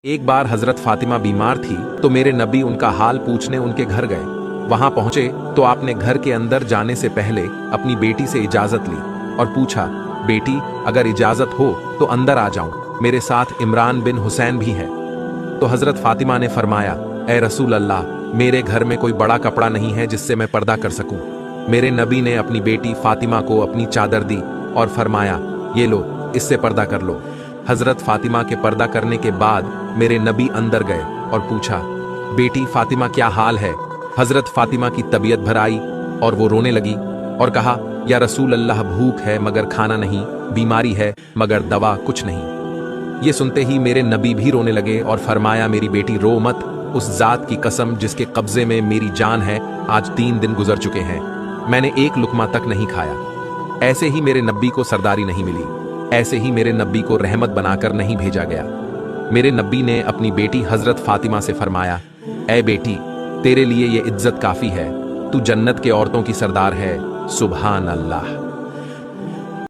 एक बार हजरत फातिमा बीमार थी तो मेरे नबी उनका हाल पूछने उनके घर गए। वहां पहुंचे तो आपने घर के अंदर जाने से पहले अपनी बेटी से इजाजत ली और पूछा, बेटी अगर इजाजत हो तो अंदर आ जाऊं, मेरे साथ इमरान बिन हुसैन भी है। तो हजरत फातिमा ने फरमाया, ए रसूल अल्लाह, मेरे घर में कोई बड़ा कपड़ा नहीं है जिससे मैं पर्दा कर सकूं। मेरे नबी ने अपनी बेटी फातिमा को अपनी चादर दी और फरमाया, ये लो, इससे पर्दा कर लो। हजरत फातिमा के पर्दा करने के बाद मेरे नबी अंदर गए और पूछा, बेटी फातिमा क्या हाल है? हजरत फातिमा की तबीयत भर आई और वो रोने लगी और कहा, या रसूल अल्लाह, भूख है मगर खाना नहीं, बीमारी है मगर दवा कुछ नहीं। ये सुनते ही मेरे नबी भी रोने लगे और फरमाया, मेरी बेटी रो मत, उस जात की कसम जिसके कब्जे में मेरी जान है, आज 3 दिन गुजर चुके हैं, मैंने एक लुकमा तक नहीं खाया। ऐसे ही मेरे नबी को सरदारी नहीं मिली, ऐसे ही मेरे नबी को रहमत बनाकर नहीं भेजा गया। मेरे नबी ने अपनी बेटी हजरत फातिमा से फरमाया, ऐ बेटी, तेरे लिए ये इज्जत काफी है, तू जन्नत के औरतों की सरदार है। सुभान अल्लाह।